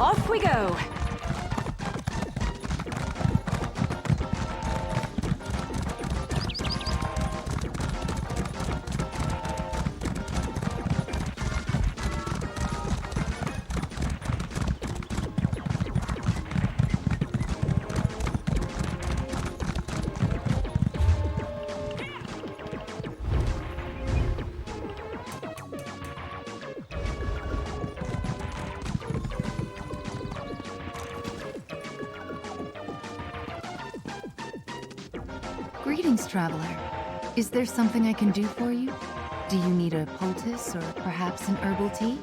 Off we go! Greetings, traveler. Is there something I can do for you? Do you need a poultice or perhaps an herbal tea?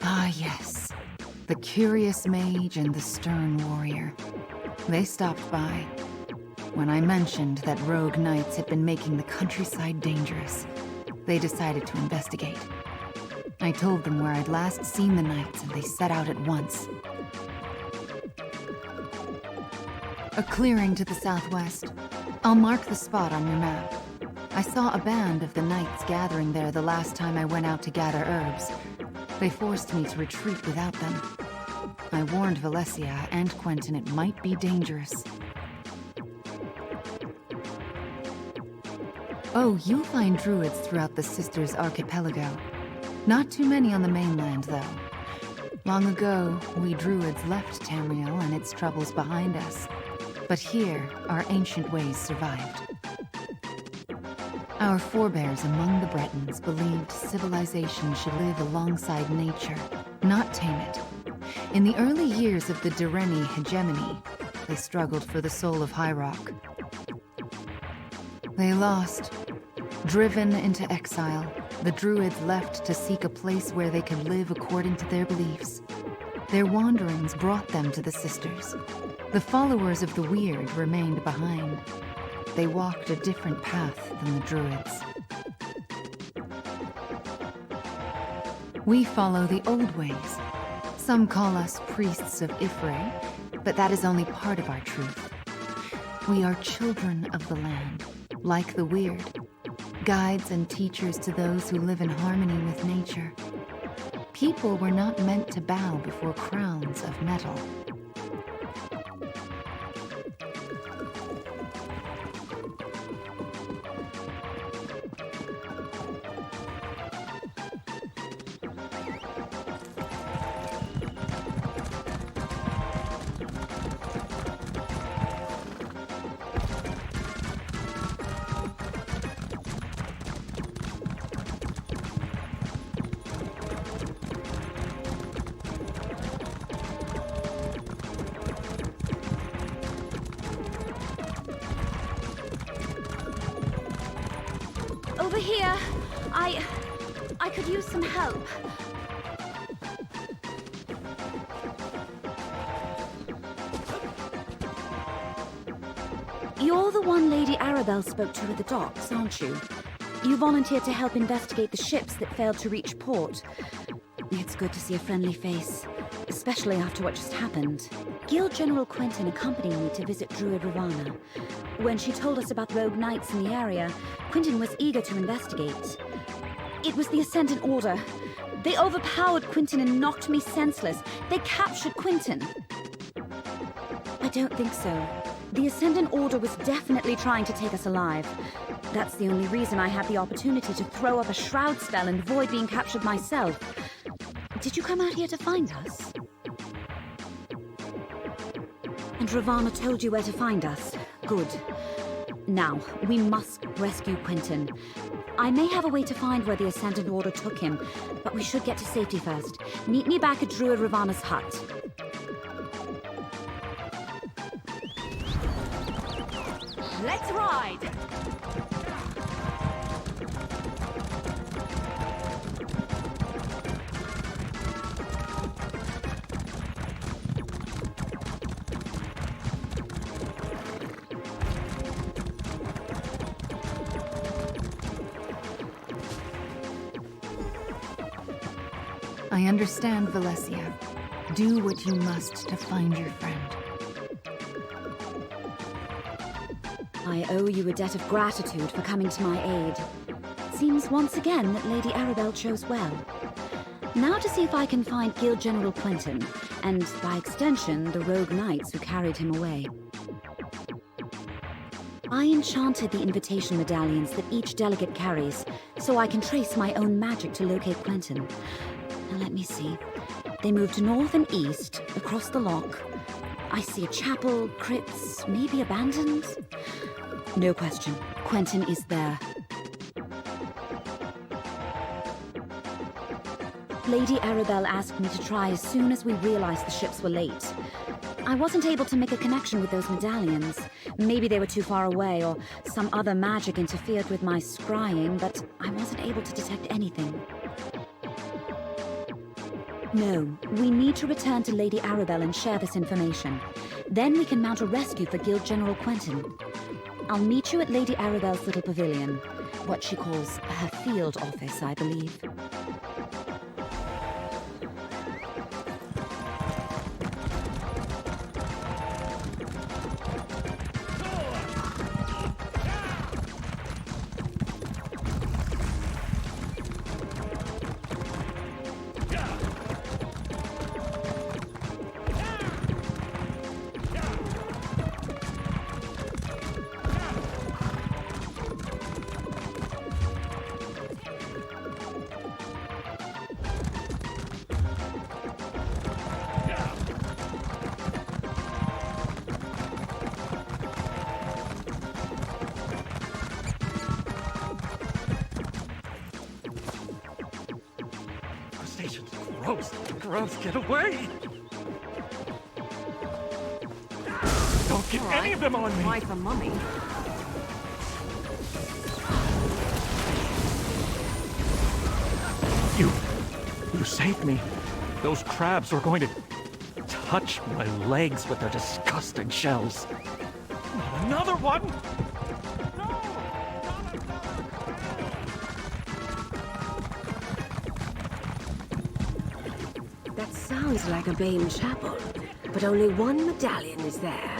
Ah, yes. The curious mage and the stern warrior. They stopped by. When I mentioned that rogue knights had been making the countryside dangerous, they decided to investigate. I told them where I'd last seen the knights, and they set out at once. A clearing to the southwest. I'll mark the spot on your map. I saw a band of the knights gathering there the last time I went out to gather herbs. They forced me to retreat without them. I warned Valencia and Quentin it might be dangerous. Oh, you'll find druids throughout the Sisters Archipelago. Not too many on the mainland, though. Long ago, we druids left Tamriel and its troubles behind us. But here, our ancient ways survived. Our forebears among the Bretons believed civilization should live alongside nature, not tame it. In the early years of the Direni hegemony, they struggled for the soul of High Rock. They lost. Driven into exile, the Druids left to seek a place where they could live according to their beliefs. Their wanderings brought them to the Sisters. The followers of the Weird remained behind. They walked a different path than the Druids. We follow the old ways. Some call us priests of Ifre, but that is only part of our truth. We are children of the land, like the Weird, guides and teachers to those who live in harmony with nature. People were not meant to bow before crowns of metal. Over here. I could use some help. You're the one Lady Arabelle spoke to at the docks, aren't you? You volunteered to help investigate the ships that failed to reach port. It's good to see a friendly face, especially after what just happened. Guild General Quentin accompanied me to visit Druid Ravana. When she told us about rogue knights in the area, Quentin was eager to investigate. It was the Ascendant Order. They overpowered Quentin and knocked me senseless. They captured Quentin. I don't think so. The Ascendant Order was definitely trying to take us alive. That's the only reason I had the opportunity to throw up a shroud spell and avoid being captured myself. Did you come out here to find us? And Ravana told you where to find us. Good. Now, we must rescue Quentin. I may have a way to find where the Ascendant Order took him, but we should get to safety first. Meet me back at Druid Ravana's hut. Let's ride! I understand, Valencia. Do what you must to find your friend. I owe you a debt of gratitude for coming to my aid. Seems once again that Lady Arabelle chose well. Now to see if I can find Guild General Quentin, and by extension, the rogue knights who carried him away. I enchanted the invitation medallions that each delegate carries, so I can trace my own magic to locate Quentin. Now let me see. They moved north and east, across the loch. I see a chapel, crypts, maybe abandoned? No question, Quentin is there. Lady Arabelle asked me to try as soon as we realized the ships were late. I wasn't able to make a connection with those medallions. Maybe they were too far away, or some other magic interfered with my scrying, but I wasn't able to detect anything. No, we need to return to Lady Arabelle and share this information. Then we can mount a rescue for Guild General Quentin. I'll meet you at Lady Arabelle's little pavilion. What she calls her field office, I believe. Gross, get away! Don't get any of them on me! Why for mummy? You saved me. Those crabs were going to touch my legs with their disgusting shells. Not another one! That sounds like a Bane chapel, but only one medallion is there.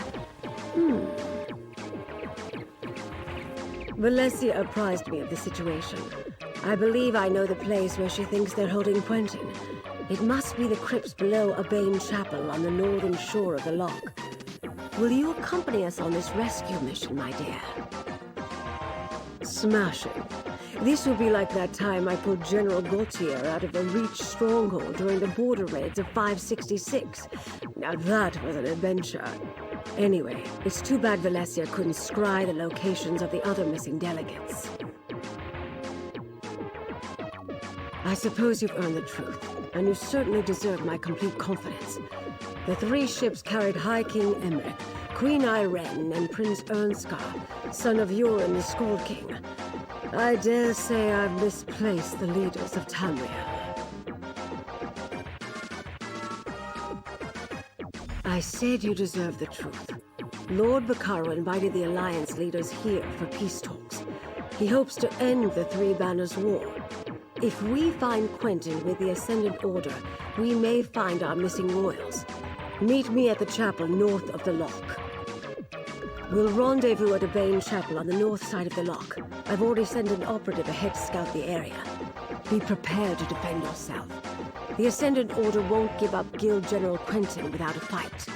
Valencia apprised me of the situation. I believe I know the place where she thinks they're holding Quentin. It must be the crypts below a Bane chapel on the northern shore of the loch. Will you accompany us on this rescue mission, my dear? Smashing. This will be like that time I pulled General Gautier out of a Reach stronghold during the border raids of 566. Now that was an adventure. Anyway, it's too bad Valencia couldn't scry the locations of the other missing delegates. I suppose you've earned the truth, and you certainly deserve my complete confidence. The 3 ships carried High King Emmerich, Queen Irene, and Prince Ernskar, son of Yoren the Skald King. I dare say I've misplaced the leaders of Tamriel. I said you deserve the truth. Lord Vaccaro invited the Alliance leaders here for peace talks. He hopes to end the Three Banners War. If we find Quentin with the Ascendant Order, we may find our missing royals. Meet me at the chapel north of the loch. We'll rendezvous at a Bane chapel on the north side of the loch. I've already sent an operative ahead to scout the area. Be prepared to defend yourself. The Ascendant Order won't give up Guild General Quentin without a fight.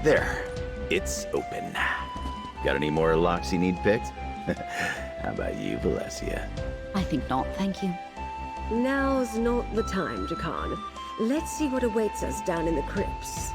There. It's open. Got any more locks you need picked? How about you, Valencia? I think not, thank you. Now's not the time, Jakan. Let's see what awaits us down in the crypts.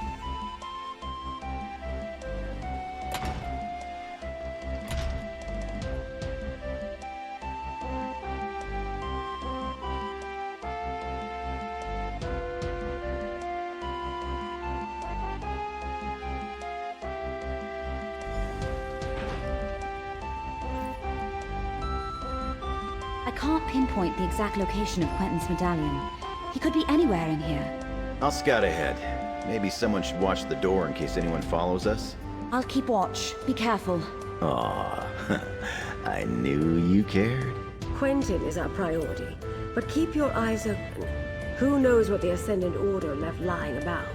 I can't pinpoint the exact location of Quentin's medallion. He could be anywhere in here. I'll scout ahead. Maybe someone should watch the door in case anyone follows us. I'll keep watch. Be careful. Aw, I knew you cared. Quentin is our priority, but keep your eyes open. Who knows what the Ascendant Order left lying about?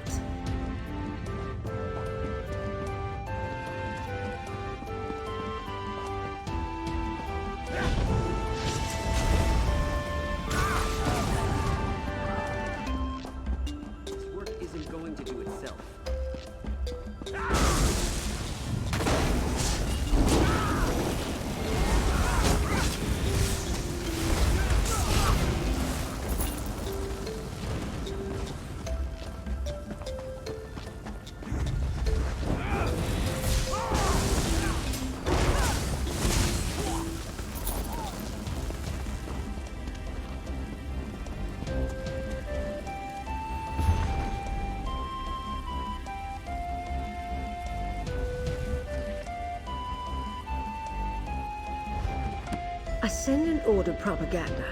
Ascendant Order propaganda.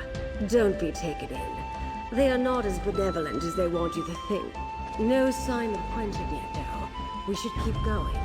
Don't be taken in. They are not as benevolent as they want you to think. No sign of Quentin yet, though. We should keep going.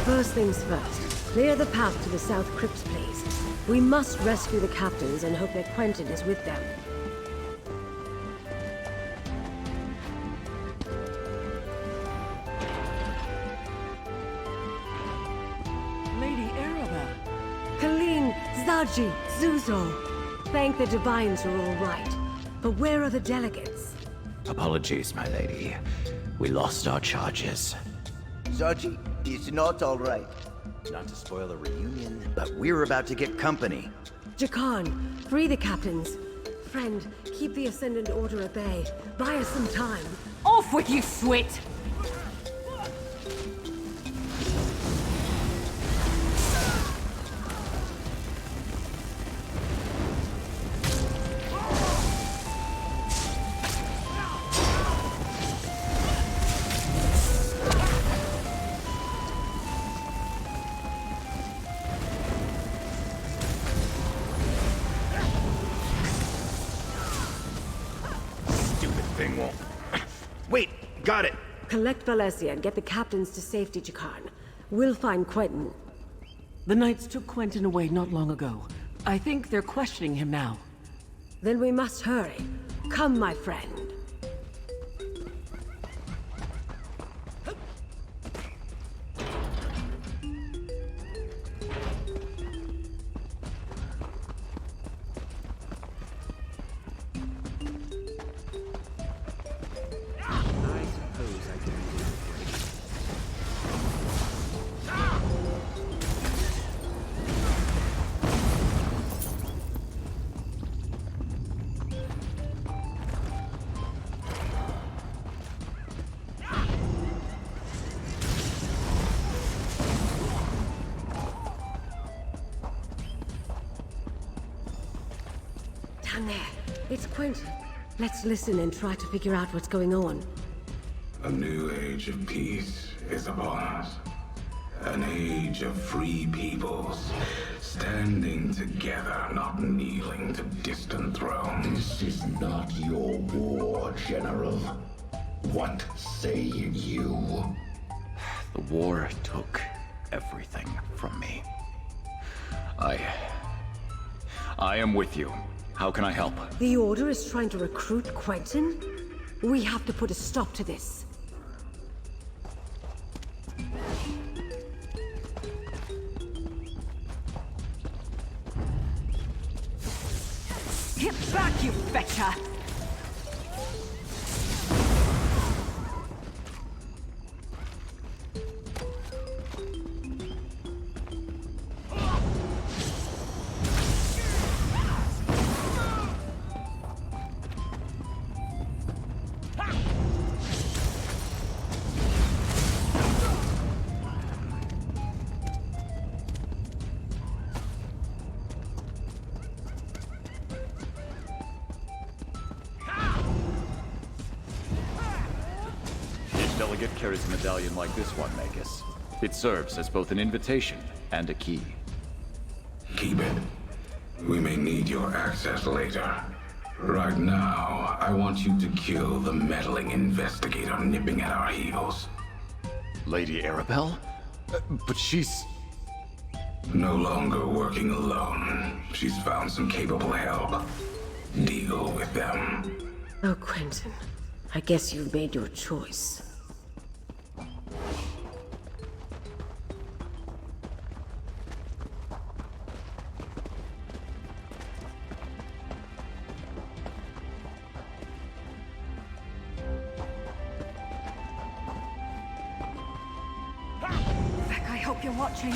First things first, clear the path to the South Crypts, please. We must rescue the captains and hope that Quentin is with them. Lady Arabelle. Colleen, Zaji, Zuzo. Thank the Divines are all right. But where are the delegates? Apologies, my lady. We lost our charges. Zaji is not all right. Not to spoil the reunion, but we're about to get company. Jakan, free the captains. Friend, keep the Ascendant Order at bay. Buy us some time. Off with you, Swit! Thing won't. Wait, got it. Collect Valencia and get the captains to safety, Jakan. We'll find Quentin. The Knights took Quentin away not long ago. I think they're questioning him now. Then we must hurry. Come, my friend. Down there. It's Quentin. Let's listen and try to figure out what's going on. A new age of peace is upon us. An age of free peoples, standing together, not kneeling to distant thrones. This is not your war, General. What say you? The war took everything from me. I am with you. How can I help? The Order is trying to recruit Quentin? We have to put a stop to this. Get back, you fetcher! Delegate carries a medallion like this one, Magus. It serves as both an invitation and a key. Keep it. We may need your access later. Right now, I want you to kill the meddling investigator nipping at our heels. Lady Arabelle? But she's... No longer working alone. She's found some capable help. Deal with them. Oh, Quentin. I guess you've made your choice. I hope you're watching.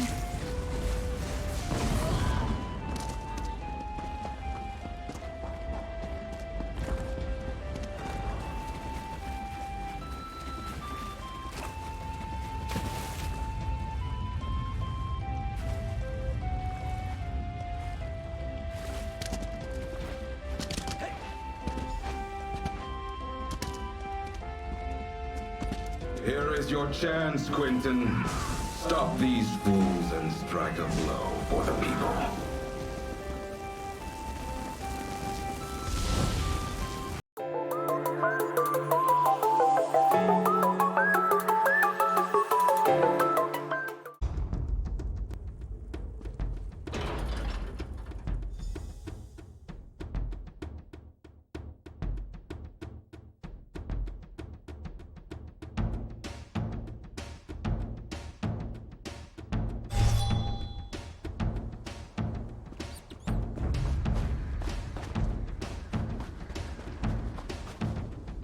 Here is your chance, Quentin. Stop these fools and strike a blow for the people.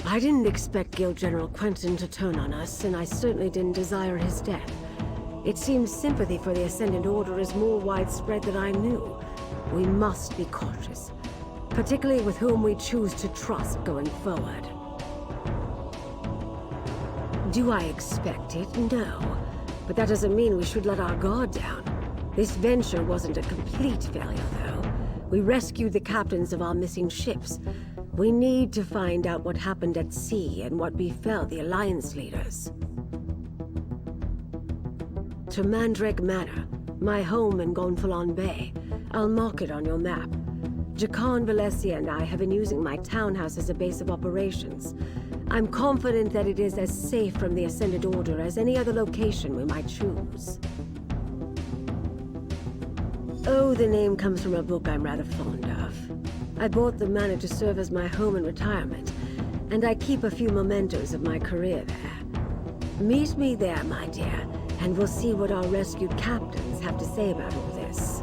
I didn't expect Guild General Quentin to turn on us, and I certainly didn't desire his death. It seems sympathy for the Ascendant Order is more widespread than I knew. We must be cautious, particularly with whom we choose to trust going forward. Do I expect it? No. But that doesn't mean we should let our guard down. This venture wasn't a complete failure, though. We rescued the captains of our missing ships. We need to find out what happened at sea and what befell the Alliance leaders. To Mandrake Manor, my home in Gonfalon Bay. I'll mark it on your map. Jacan Valencia and I have been using my townhouse as a base of operations. I'm confident that it is as safe from the Ascended Order as any other location we might choose. Oh, the name comes from a book I'm rather fond of. I bought the manor to serve as my home in retirement, and I keep a few mementos of my career there. Meet me there, my dear, and we'll see what our rescued captains have to say about all this.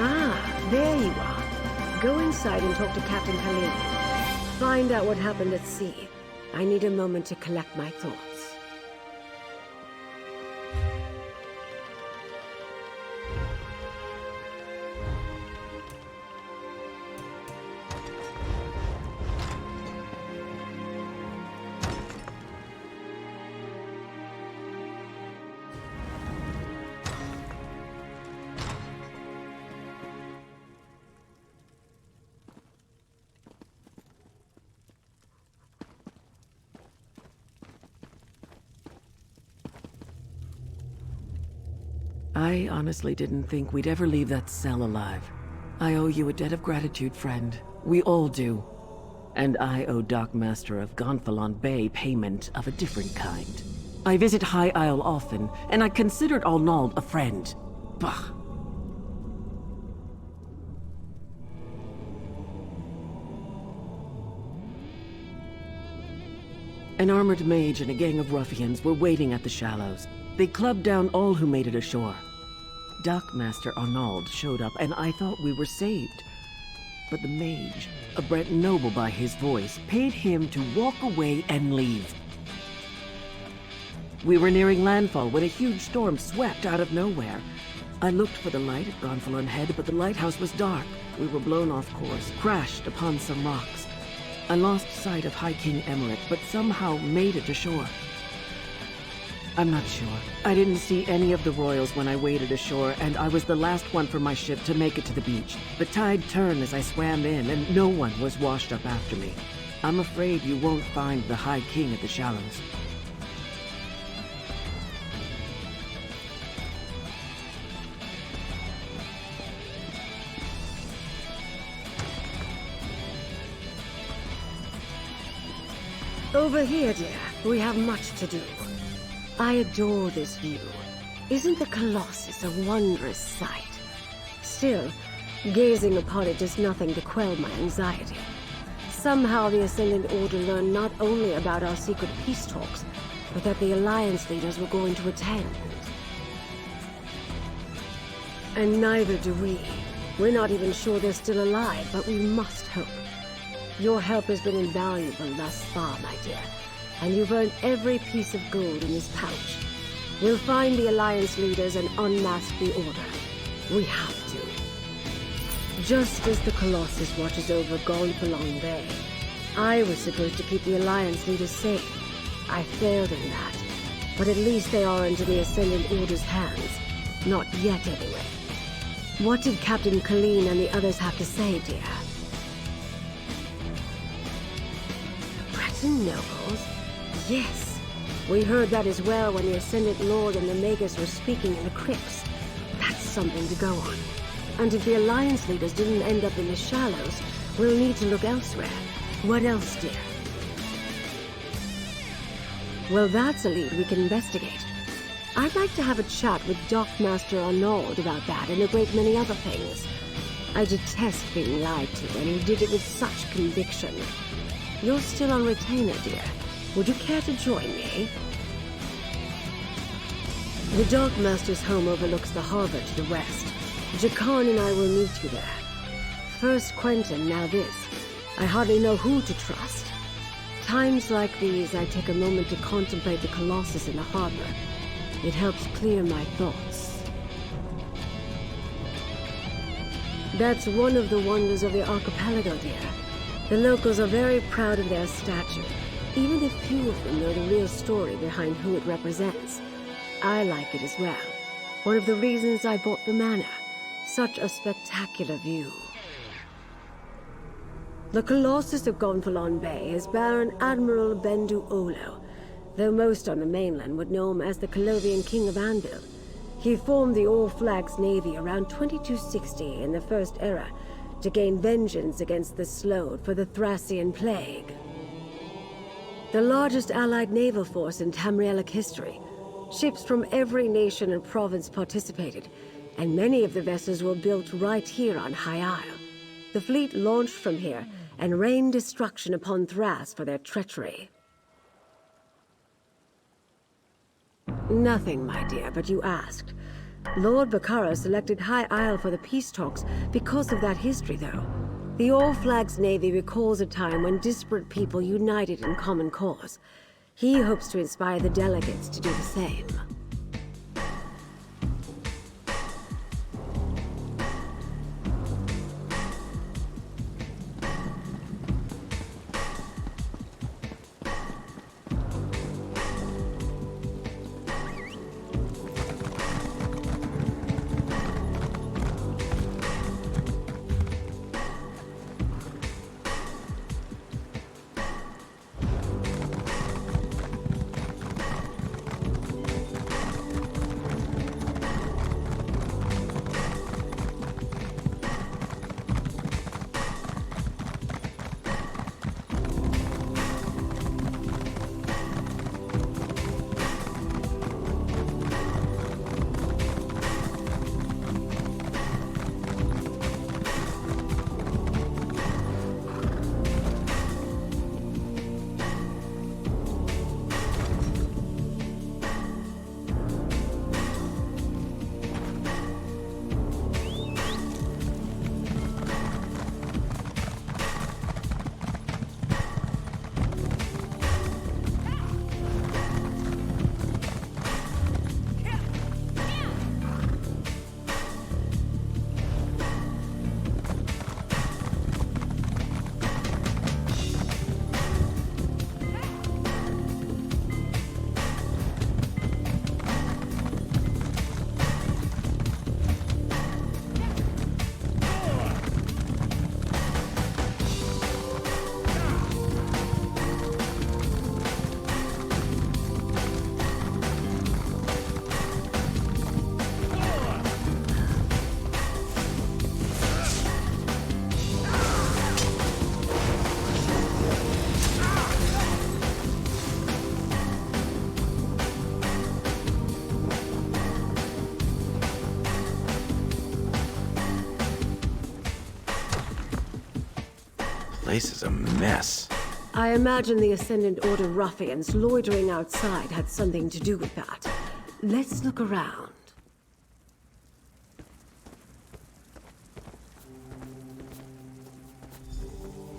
Ah, there you are. Go inside and talk to Captain Helene. Find out what happened at sea. I need a moment to collect my thoughts. I honestly didn't think we'd ever leave that cell alive. I owe you a debt of gratitude, friend. We all do. And I owe Dockmaster of Gonfalon Bay payment of a different kind. I visit High Isle often, and I considered Arnauld a friend. Bah! An armored mage and a gang of ruffians were waiting at the shallows. They clubbed down all who made it ashore. Dockmaster Arnauld showed up, and I thought we were saved. But the mage, a Brent noble by his voice, paid him to walk away and leave. We were nearing landfall when a huge storm swept out of nowhere. I looked for the light at Gonfalon Head, but the lighthouse was dark. We were blown off course, crashed upon some rocks. I lost sight of High King Emmerich, but somehow made it ashore. I'm not sure. I didn't see any of the royals when I waded ashore, and I was the last one from my ship to make it to the beach. The tide turned as I swam in, and no one was washed up after me. I'm afraid you won't find the High King at the shallows. Over here, dear. We have much to do. I adore this view. Isn't the Colossus a wondrous sight? Still, gazing upon it does nothing to quell my anxiety. Somehow the Ascendant Order learned not only about our secret peace talks, but that the Alliance leaders were going to attend. And neither do we. We're not even sure they're still alive, but we must hope. Your help has been invaluable thus far, my dear. And you've earned every piece of gold in this pouch. We'll find the Alliance leaders and unmask the Order. We have to. Just as the Colossus watches over Gonfalon Bay, I was supposed to keep the Alliance leaders safe. I failed in that. But at least they aren't in the Ascendant Order's hands. Not yet, anyway. What did Captain Colleen and the others have to say, dear? Breton nobles? Yes. We heard that as well when the Ascendant Lord and the Magus were speaking in the crypts. That's something to go on. And if the Alliance leaders didn't end up in the shallows, we'll need to look elsewhere. What else, dear? Well, that's a lead we can investigate. I'd like to have a chat with Dockmaster Arnauld about that and a great many other things. I detest being lied to, and he did it with such conviction. You're still on retainer, dear. Would you care to join me? The Dockmaster's home overlooks the harbor to the west. Jakan and I will meet you there. First Quentin, now this. I hardly know who to trust. Times like these, I take a moment to contemplate the Colossus in the harbor. It helps clear my thoughts. That's one of the wonders of the archipelago, dear. The locals are very proud of their statue, even if few of them know the real story behind who it represents. I like it as well. One of the reasons I bought the manor. Such a spectacular view. The Colossus of Gonfalon Bay is Baron Admiral Bendu Olo, though most on the mainland would know him as the Colovian King of Anvil. He formed the All-Flags Navy around 2260 in the First Era to gain vengeance against the Slode for the Thracian Plague. The largest allied naval force in Tamrielic history. Ships from every nation and province participated, and many of the vessels were built right here on High Isle. The fleet launched from here and rained destruction upon Thras for their treachery. Nothing, my dear, but you asked. Lord Vaccaro selected High Isle for the peace talks because of that history, though. The All Flags Navy recalls a time when disparate people united in common cause. He hopes to inspire the delegates to do the same. Place is a mess. I imagine the Ascendant Order ruffians loitering outside had something to do with that. Let's look around.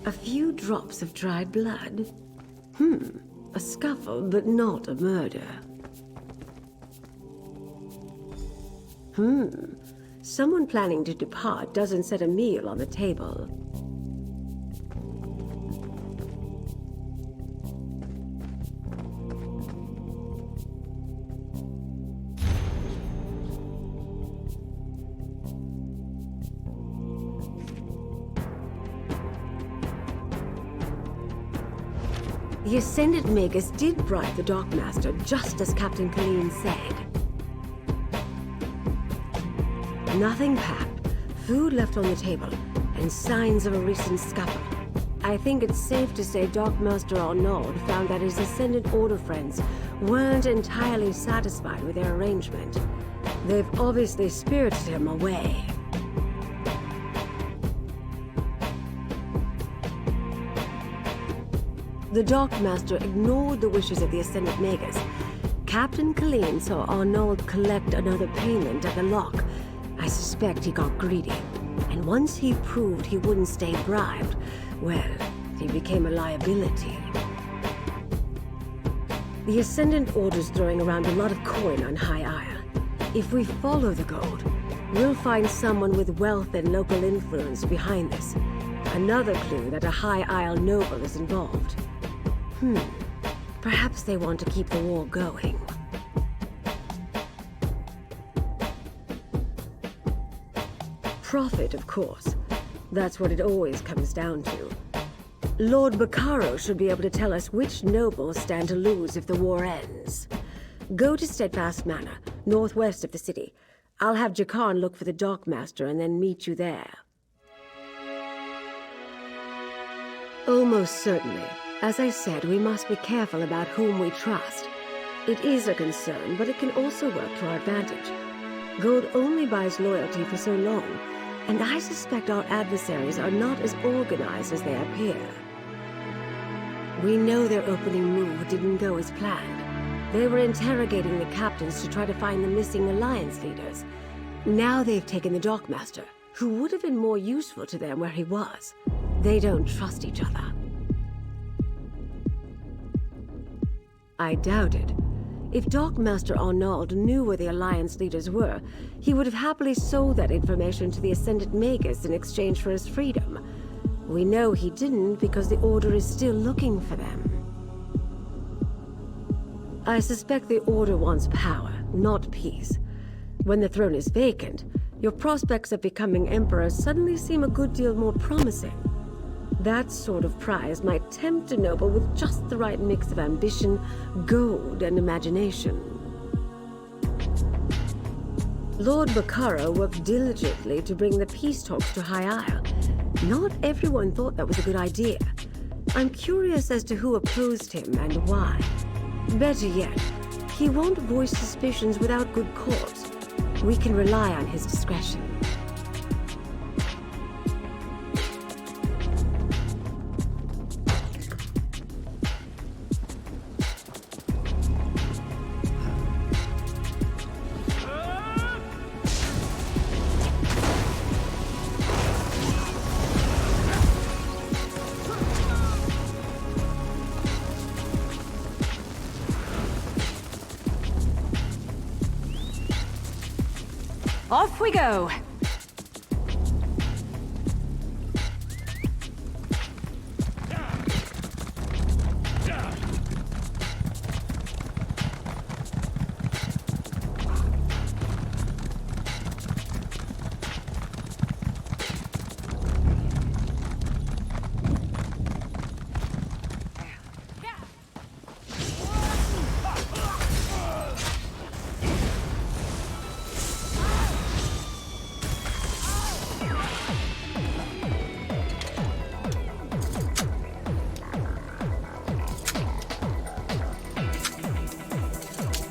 A few drops of dried blood. A scuffle, but not a murder. Someone planning to depart doesn't set a meal on the table. The Ascendant Magus did bribe the Dockmaster, just as Captain Colleen said. Nothing packed, food left on the table, and signs of a recent scuffle. I think it's safe to say Dockmaster Arnaud found that his Ascendant Order friends weren't entirely satisfied with their arrangement. They've obviously spirited him away. The Dockmaster ignored the wishes of the Ascendant Magus. Captain Colleen saw Arnaud collect another payment at the lock. I suspect he got greedy. And once he proved he wouldn't stay bribed, well, he became a liability. The Ascendant Order's throwing around a lot of coin on High Isle. If we follow the gold, we'll find someone with wealth and local influence behind this. Another clue that a High Isle noble is involved. Perhaps they want to keep the war going. Profit, of course. That's what it always comes down to. Lord Vaccaro should be able to tell us which nobles stand to lose if the war ends. Go to Steadfast Manor, northwest of the city. I'll have Jakarn look for the Dockmaster and then meet you there. Almost certainly. As I said, we must be careful about whom we trust. It is a concern, but it can also work to our advantage. Gold only buys loyalty for so long, and I suspect our adversaries are not as organized as they appear. We know their opening move didn't go as planned. They were interrogating the captains to try to find the missing Alliance leaders. Now they've taken the Dockmaster, who would have been more useful to them where he was. They don't trust each other. I doubt it. If Dockmaster Arnauld knew where the Alliance leaders were, he would have happily sold that information to the Ascendant Magus in exchange for his freedom. We know he didn't because the Order is still looking for them. I suspect the Order wants power, not peace. When the throne is vacant, your prospects of becoming Emperor suddenly seem a good deal more promising. That sort of prize might tempt a noble with just the right mix of ambition, gold, and imagination. Lord Bacara worked diligently to bring the peace talks to High Isle. Not everyone thought that was a good idea. I'm curious as to who opposed him and why. Better yet, he won't voice suspicions without good cause. We can rely on his discretion. Off we go!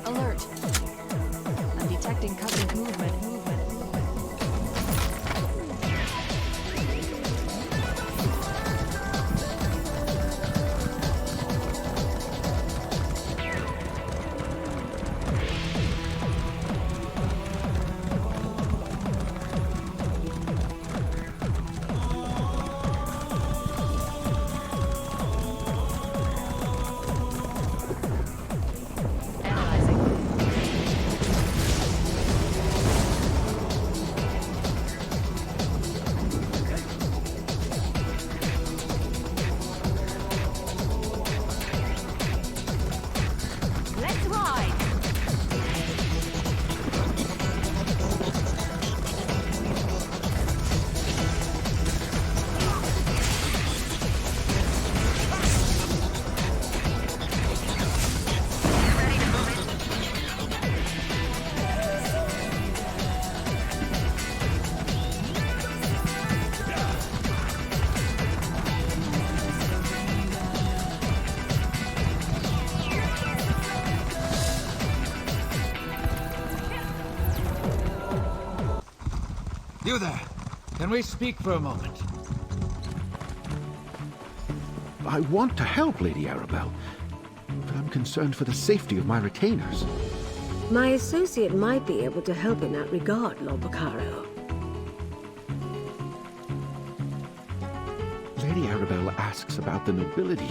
Alert. I'm detecting Covenant movement. You there. Can we speak for a moment? I want to help, Lady Arabelle, but I'm concerned for the safety of my retainers. My associate might be able to help in that regard, Lord Bacaro. Lady Arabelle asks about the nobility,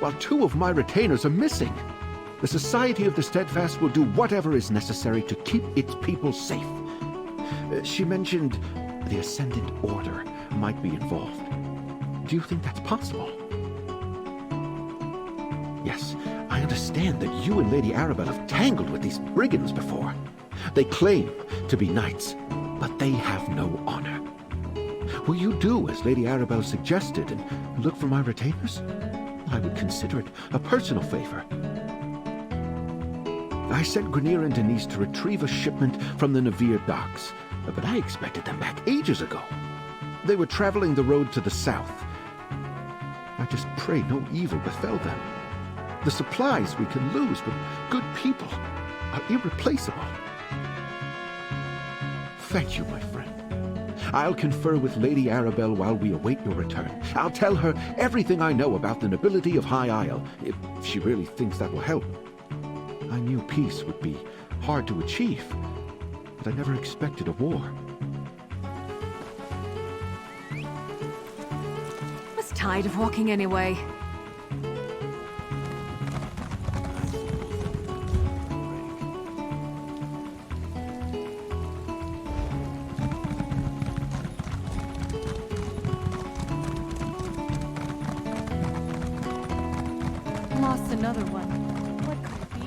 while 2 of my retainers are missing. The Society of the Steadfast will do whatever is necessary to keep its people safe. She mentioned the Ascendant Order might be involved. Do you think that's possible? Yes, I understand that you and Lady Arabelle have tangled with these brigands before. They claim to be knights, but they have no honor. Will you do as Lady Arabelle suggested and look for my retainers? I would consider it a personal favor. I sent Grenier and Denise to retrieve a shipment from the Navir docks, but I expected them back ages ago. They were traveling the road to the south. I just pray no evil befell them. The supplies we can lose, but good people are irreplaceable. Thank you, my friend. I'll confer with Lady Arabelle while we await your return. I'll tell her everything I know about the nobility of High Isle, if she really thinks that will help. I knew peace would be hard to achieve, but I never expected a war. I was tired of walking anyway. Lost another one. What could it be?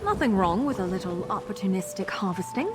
Nothing wrong with a little opportunistic harvesting.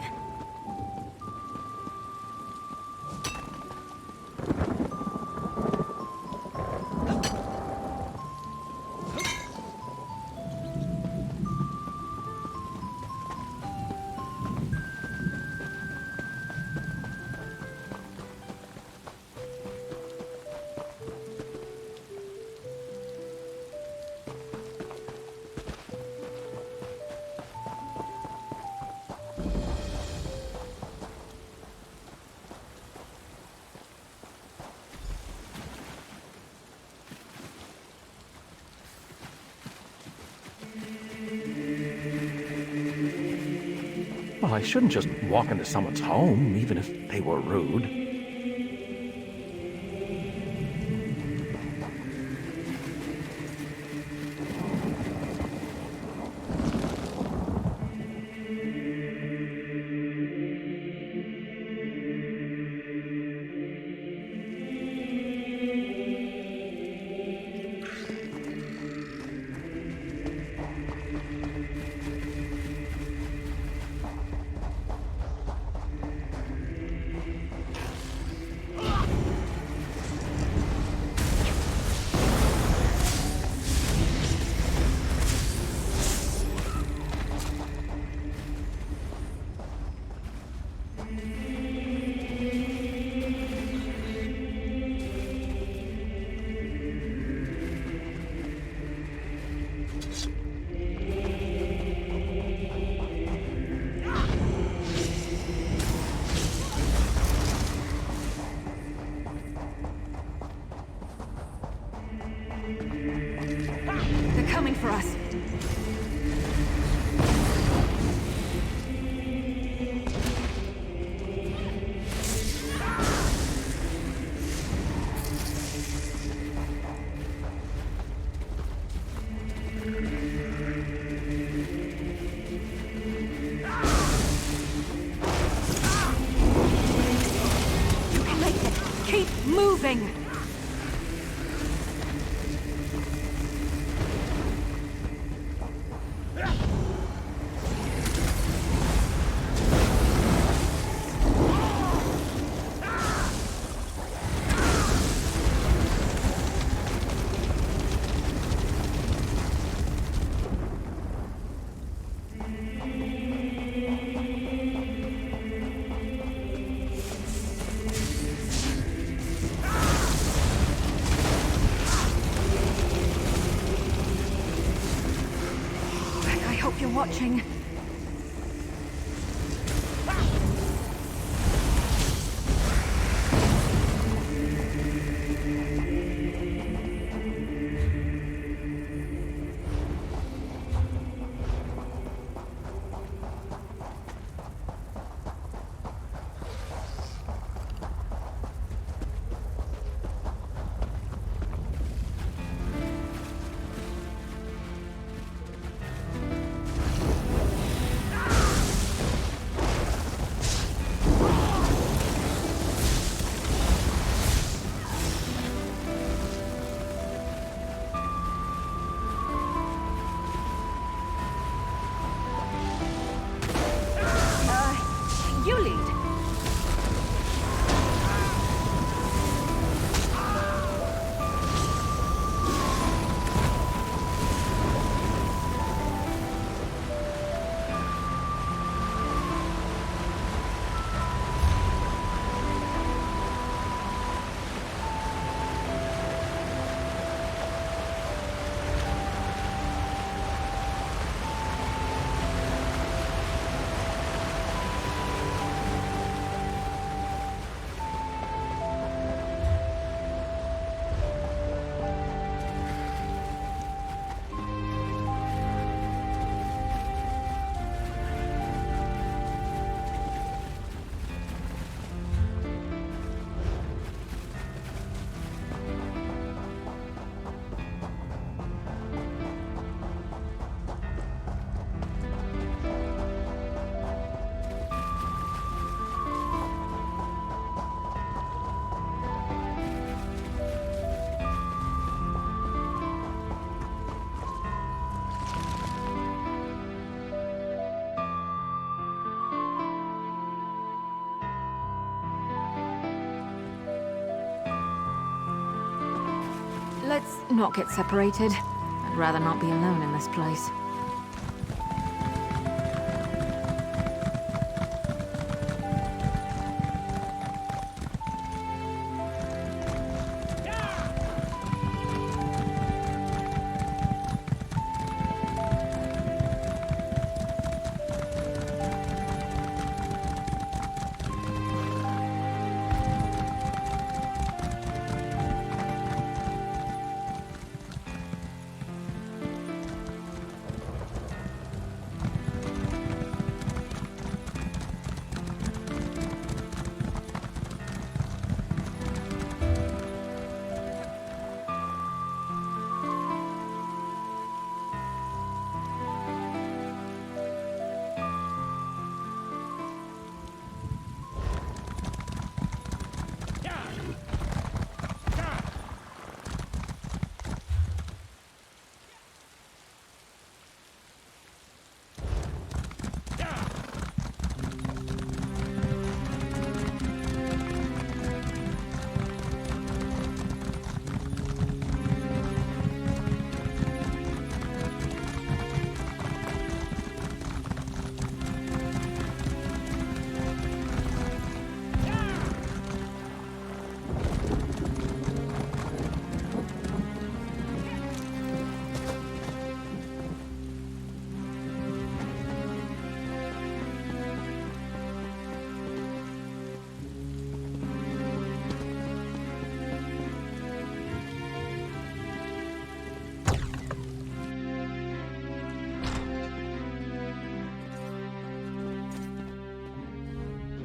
Well, I shouldn't just walk into someone's home, even if they were rude. They're coming for us. You can make it. Keep moving. watching. You lead. Let's not get separated. I'd rather not be alone in this place.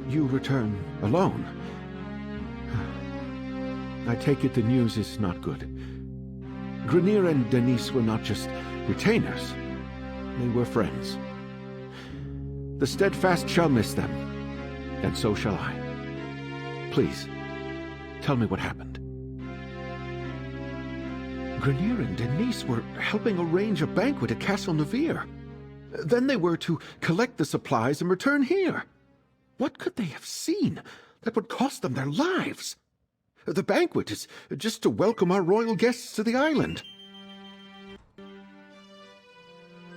You return alone. I take it the news is not good. Grenier and Denise were not just retainers. They were friends. The Steadfast shall miss them, and so shall I. Please, tell me what happened. Grenier and Denise were helping arrange a banquet at Castle Nevere. Then they were to collect the supplies and return here. What could they have seen that would cost them their lives? The banquet is just to welcome our royal guests to the island.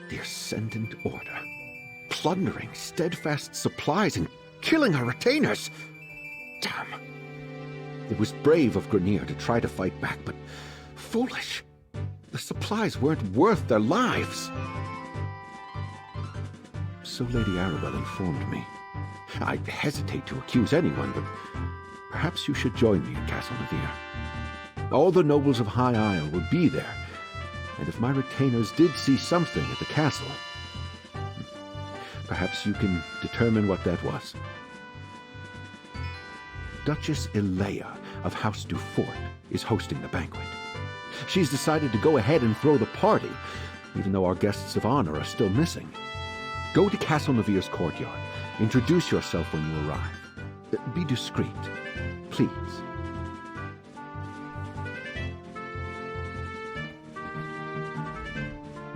The Ascendant Order, plundering Steadfast supplies and killing our retainers. Damn. It was brave of Grenier to try to fight back, but foolish. The supplies weren't worth their lives. So Lady Arabelle informed me. I hesitate to accuse anyone, but perhaps you should join me at Castle Navier. All the nobles of High Isle will be there, and if my retainers did see something at the castle, perhaps you can determine what that was. Duchess Ilea of House Dufort is hosting the banquet. She's decided to go ahead and throw the party, even though our guests of honor are still missing. Go to Castle Navier's courtyard. Introduce yourself when you arrive. Be discreet, please.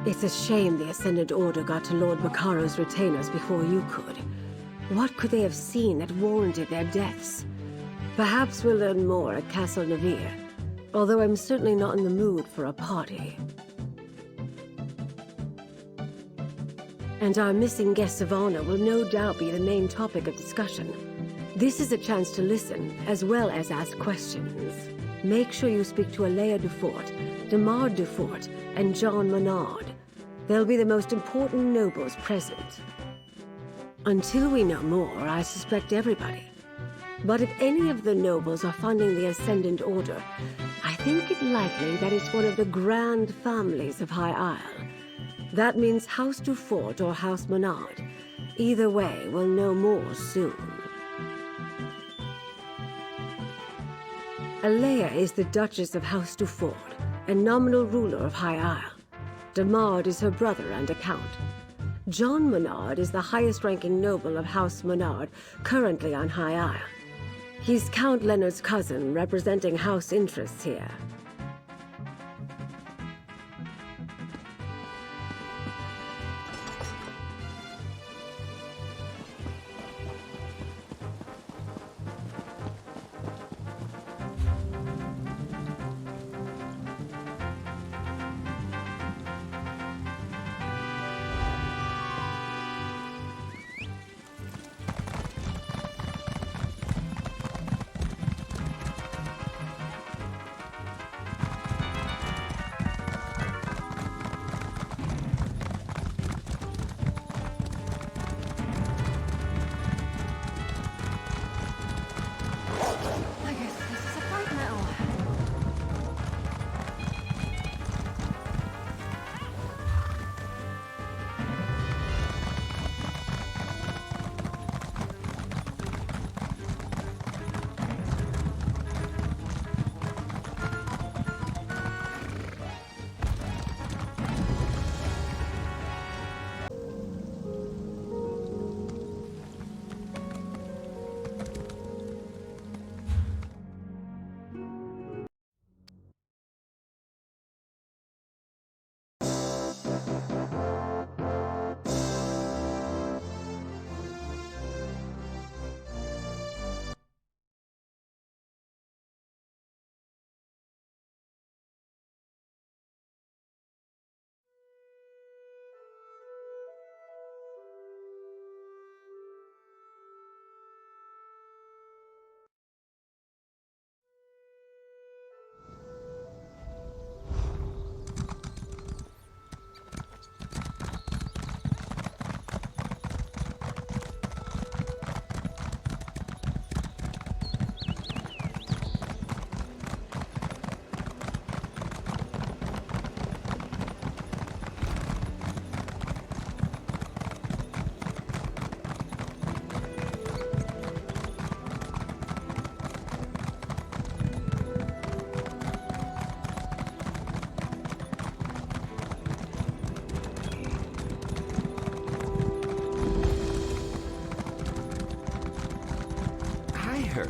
It's a shame the Ascendant Order got to Lord Baccaro's retainers before you could. What could they have seen that warranted their deaths? Perhaps we'll learn more at Castle Navier, although I'm certainly not in the mood for a party. And our missing guests of honor will no doubt be the main topic of discussion. This is a chance to listen, as well as ask questions. Make sure you speak to Alea Dufort, Demar Dufort, and John Menard. They'll be the most important nobles present. Until we know more, I suspect everybody. But if any of the nobles are funding the Ascendant Order, I think it likely that it's one of the grand families of High Isle. That means House Dufort or House Menard. Either way, we'll know more soon. Alea is the Duchess of House Dufort and nominal ruler of High Isle. Demard is her brother and a count. John Menard is the highest-ranking noble of House Menard, currently on High Isle. He's Count Leonard's cousin, representing house interests here.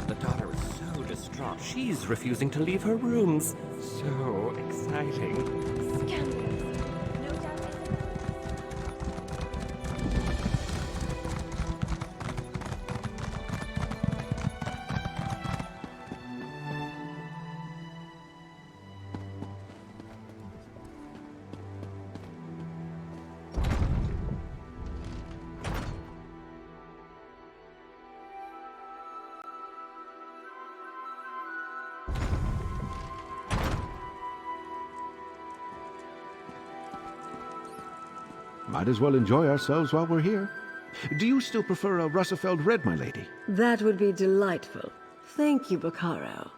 The daughter is so distraught. She's refusing to leave her rooms. So exciting. Might as well enjoy ourselves while we're here. Do you still prefer a Russafeld red, my lady? That would be delightful. Thank you, Baccaro.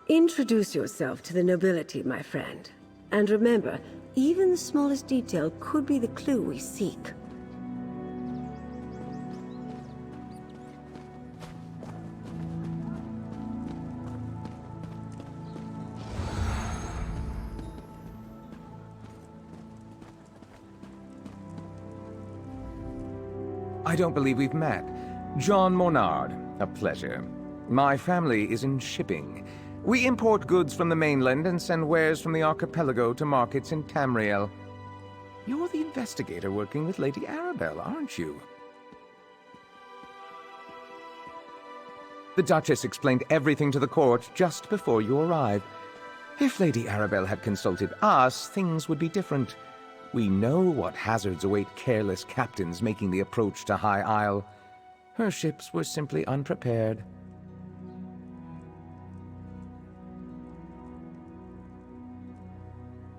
Introduce yourself to the nobility, my friend. And remember, even the smallest detail could be the clue we seek. I don't believe we've met. John Monard, a pleasure. My family is in shipping. We import goods from the mainland and send wares from the archipelago to markets in Tamriel. You're the investigator working with Lady Arabelle, aren't you? The Duchess explained everything to the court just before you arrived. If Lady Arabelle had consulted us, things would be different. We know what hazards await careless captains making the approach to High Isle. Her ships were simply unprepared.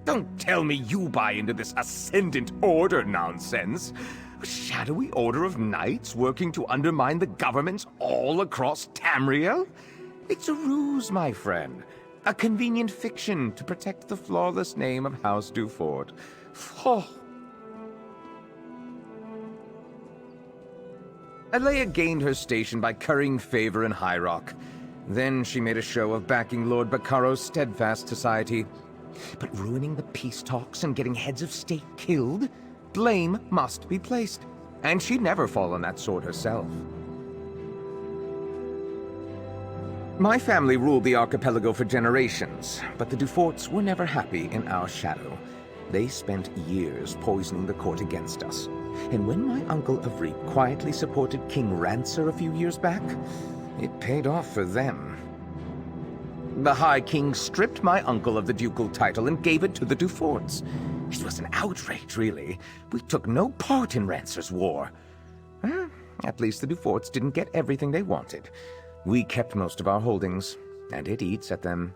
Don't tell me you buy into this Ascendant Order nonsense. A shadowy order of knights working to undermine the governments all across Tamriel? It's a ruse, my friend. A convenient fiction to protect the flawless name of House Dufort. Oh. Alea gained her station by currying favor in High Rock. Then she made a show of backing Lord Baccaro's steadfast society. But ruining the peace talks and getting heads of state killed? Blame must be placed. And she'd never fall on that sword herself. My family ruled the archipelago for generations, but the Duforts were never happy in our shadow. They spent years poisoning the court against us. And when my uncle Avric quietly supported King Rancer a few years back, it paid off for them. The High King stripped my uncle of the ducal title and gave it to the Duforts. It was an outrage, really. We took no part in Rancer's war. At least the Duforts didn't get everything they wanted. We kept most of our holdings, and it eats at them.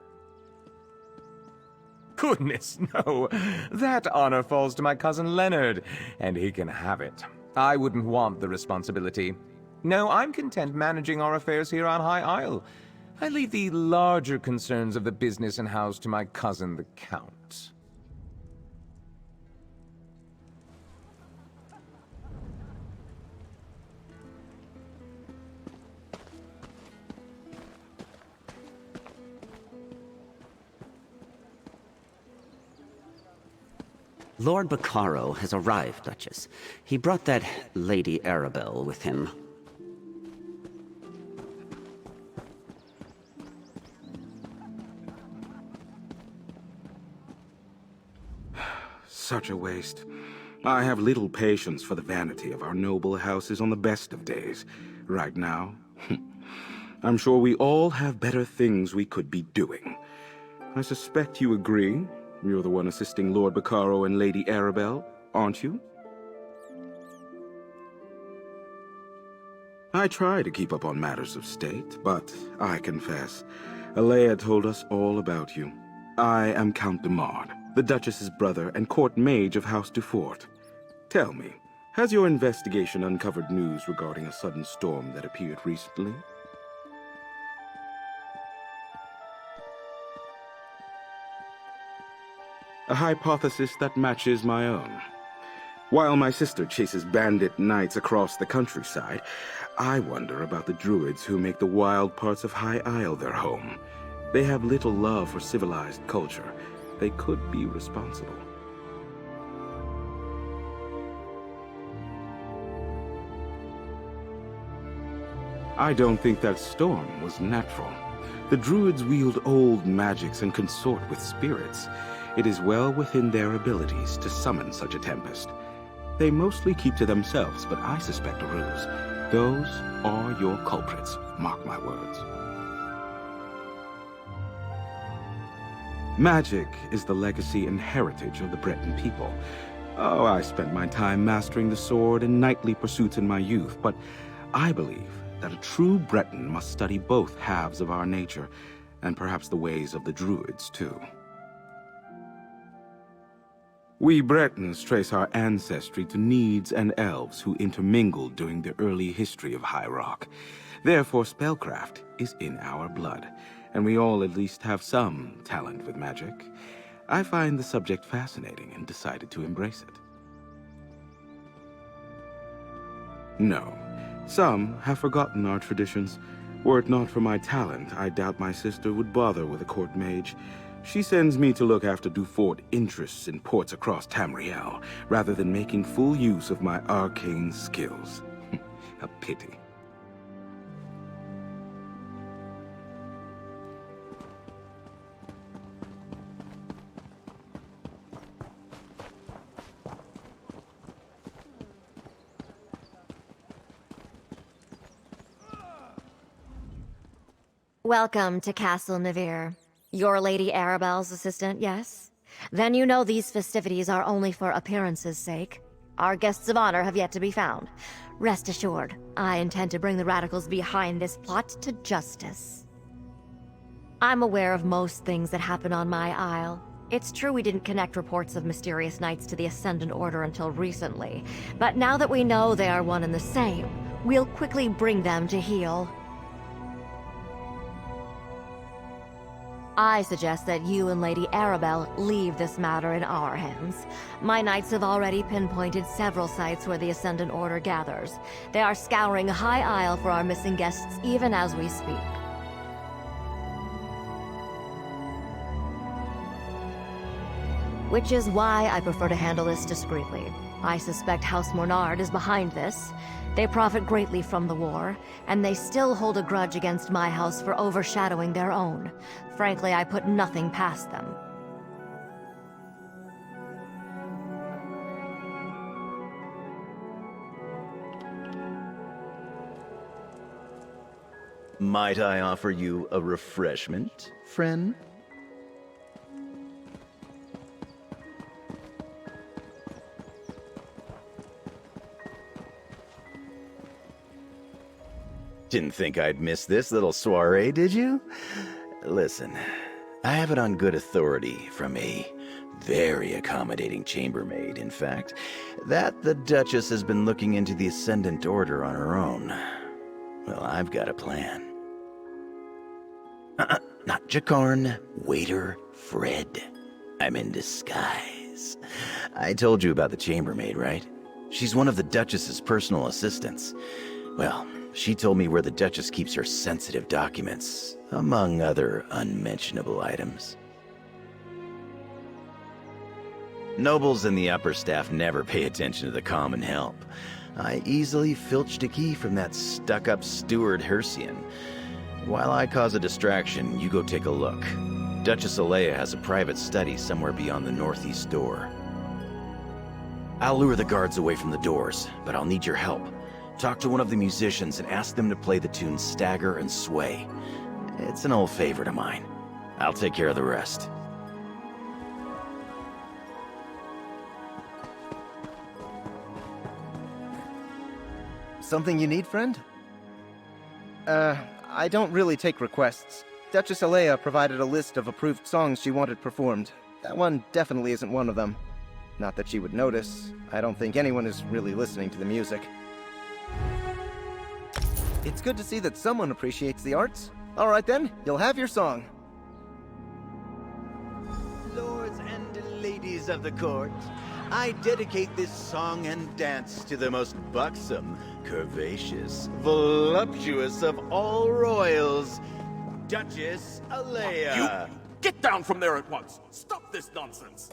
Goodness, no. That honor falls to my cousin Leonard, and he can have it. I wouldn't want the responsibility. No, I'm content managing our affairs here on High Isle. I leave the larger concerns of the business and house to my cousin, the Count. Lord Baccaro has arrived, Duchess. He brought that Lady Arabelle with him. Such a waste. I have little patience for the vanity of our noble houses on the best of days. Right now, I'm sure we all have better things we could be doing. I suspect you agree. You're the one assisting Lord Baccaro and Lady Arabelle, aren't you? I try to keep up on matters of state, but I confess, Alea told us all about you. I am Count de Mard, the Duchess's brother and court mage of House Dufort. Tell me, has your investigation uncovered news regarding a sudden storm that appeared recently? A hypothesis that matches my own. While my sister chases bandit knights across the countryside, I wonder about the druids who make the wild parts of High Isle their home. They have little love for civilized culture. They could be responsible. I don't think that storm was natural. The druids wield old magics and consort with spirits. It is well within their abilities to summon such a tempest. They mostly keep to themselves, but I suspect a ruse. Those are your culprits, mark my words. Magic is the legacy and heritage of the Breton people. Oh, I spent my time mastering the sword and knightly pursuits in my youth, but I believe that a true Breton must study both halves of our nature, and perhaps the ways of the druids, too. We Bretons trace our ancestry to Needs and Elves who intermingled during the early history of High Rock. Therefore, spellcraft is in our blood, and we all at least have some talent with magic. I find the subject fascinating and decided to embrace it. No, some have forgotten our traditions. Were it not for my talent, I doubt my sister would bother with a court mage. She sends me to look after Dufort interests in ports across Tamriel, rather than making full use of my arcane skills. A pity. Welcome to Castle Navir. You're Lady Arabelle's assistant, yes? Then you know these festivities are only for appearances' sake. Our guests of honor have yet to be found. Rest assured, I intend to bring the radicals behind this plot to justice. I'm aware of most things that happen on my isle. It's true we didn't connect reports of mysterious knights to the Ascendant Order until recently, but now that we know they are one and the same, we'll quickly bring them to heel. I suggest that you and Lady Arabelle leave this matter in our hands. My knights have already pinpointed several sites where the Ascendant Order gathers. They are scouring High Isle for our missing guests even as we speak. Which is why I prefer to handle this discreetly. I suspect House Mornard is behind this. They profit greatly from the war, and they still hold a grudge against my house for overshadowing their own. Frankly, I put nothing past them. Might I offer you a refreshment, friend? Didn't think I'd miss this little soiree, did you? Listen, I have it on good authority from a very accommodating chambermaid, in fact, that the Duchess has been looking into the Ascendant Order on her own. Well, I've got a plan. Not Jakarn, waiter Fred. I'm in disguise. I told you about the chambermaid, right? She's one of the Duchess's personal assistants. Well, she told me where the Duchess keeps her sensitive documents, among other unmentionable items. Nobles and the upper staff never pay attention to the common help. I easily filched a key from that stuck-up steward Hercian. While I cause a distraction, you go take a look. Duchess Alea has a private study somewhere beyond the northeast door. I'll lure the guards away from the doors, but I'll need your help. Talk to one of the musicians and ask them to play the tune Stagger and Sway. It's an old favorite of mine. I'll take care of the rest. Something you need, friend? I don't really take requests. Duchess Alea provided a list of approved songs she wanted performed. That one definitely isn't one of them. Not that she would notice. I don't think anyone is really listening to the music. It's good to see that someone appreciates the arts. Alright then, you'll have your song. Lords and ladies of the court, I dedicate this song and dance to the most buxom, curvaceous, voluptuous of all royals, Duchess Alea. You get down from there at once! Stop this nonsense!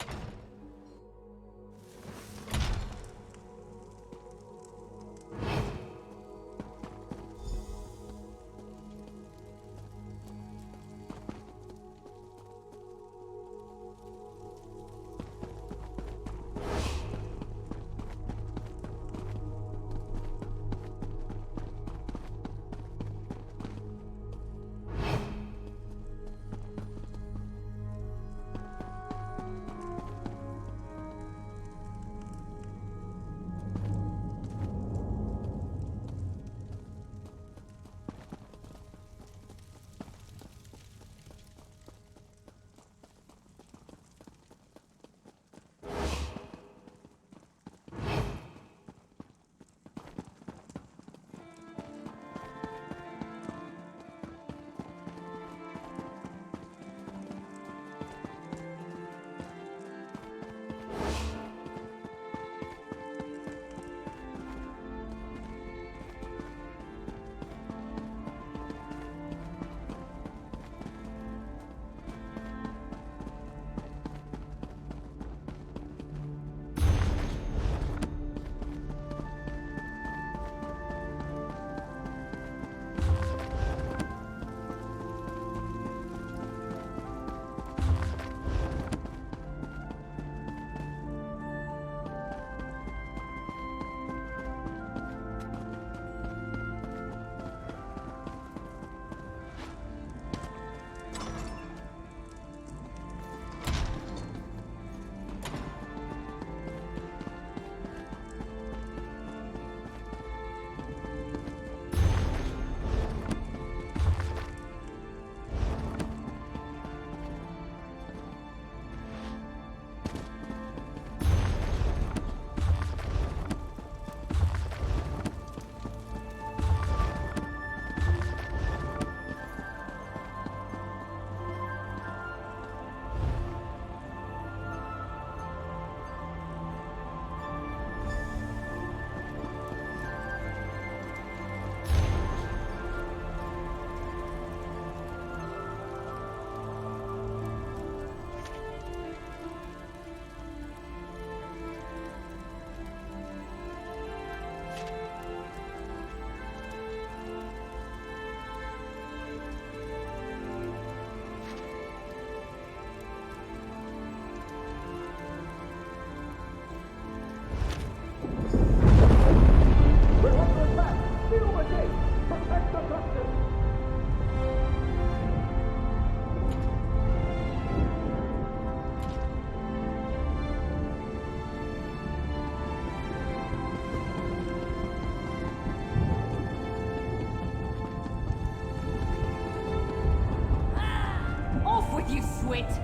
you swit!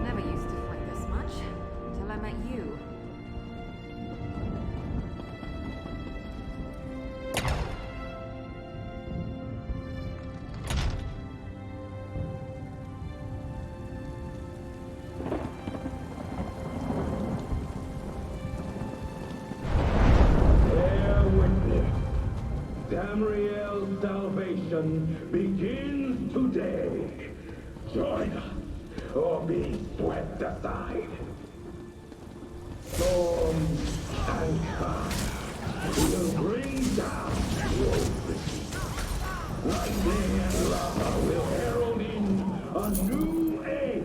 Never used to fight this much, until I met you. Bear witness. Tamriel's salvation begins today. Join us, or be swept aside. Storm and calm will bring down your city. Lightning and lava will herald in a new age.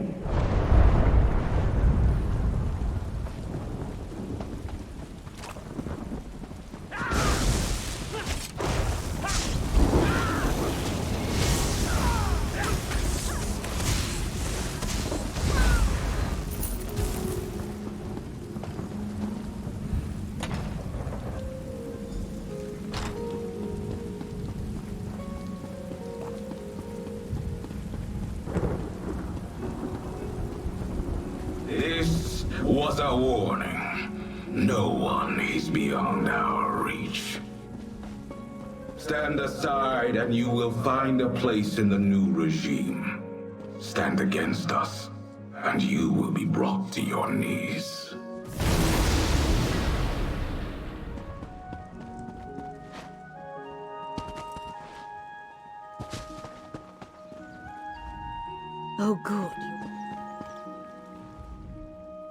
This was a warning. No one is beyond our reach. Stand aside and you will find a place in the new regime. Stand against us, and you will be brought to your knees. Oh, good.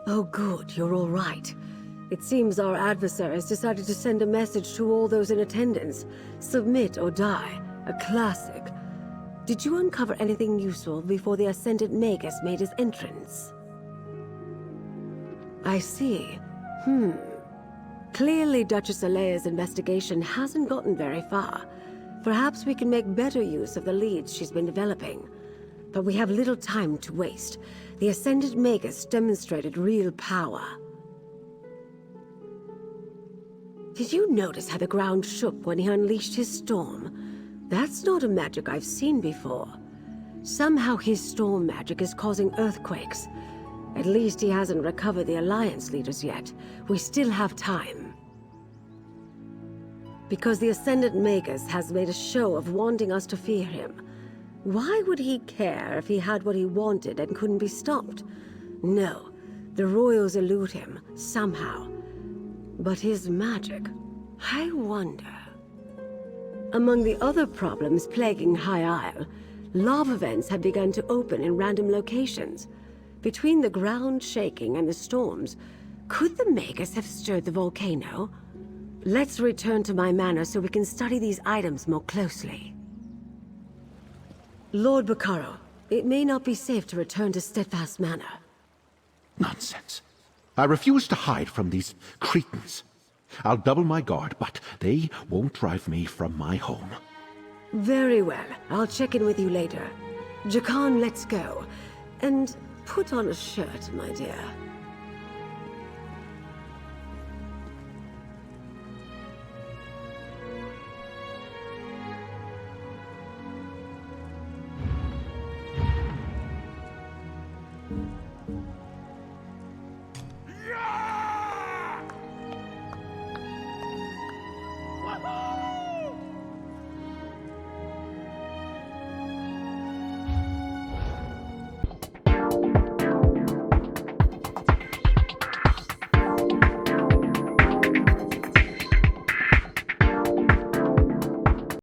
Oh, good. You're all right. It seems our adversary has decided to send a message to all those in attendance. Submit or die. A classic. Did you uncover anything useful before the Ascendant Magus made his entrance? I see. Clearly Duchess Alea's investigation hasn't gotten very far. Perhaps we can make better use of the leads she's been developing. But we have little time to waste. The Ascendant Magus demonstrated real power. Did you notice how the ground shook when he unleashed his storm? That's not a magic I've seen before. Somehow his storm magic is causing earthquakes. At least he hasn't recovered the Alliance leaders yet. We still have time. Because the Ascendant Magus has made a show of wanting us to fear him. Why would he care if he had what he wanted and couldn't be stopped? No, the royals elude him, somehow. But his magic, I wonder. Among the other problems plaguing High Isle, lava vents have begun to open in random locations. Between the ground shaking and the storms, could the Magus have stirred the volcano? Let's return to my manor so we can study these items more closely. Lord Baccaro, it may not be safe to return to Steadfast Manor. Nonsense. I refuse to hide from these cretins. I'll double my guard, but they won't drive me from my home. Very well. I'll check in with you later. Jakan, let's go. And put on a shirt, my dear.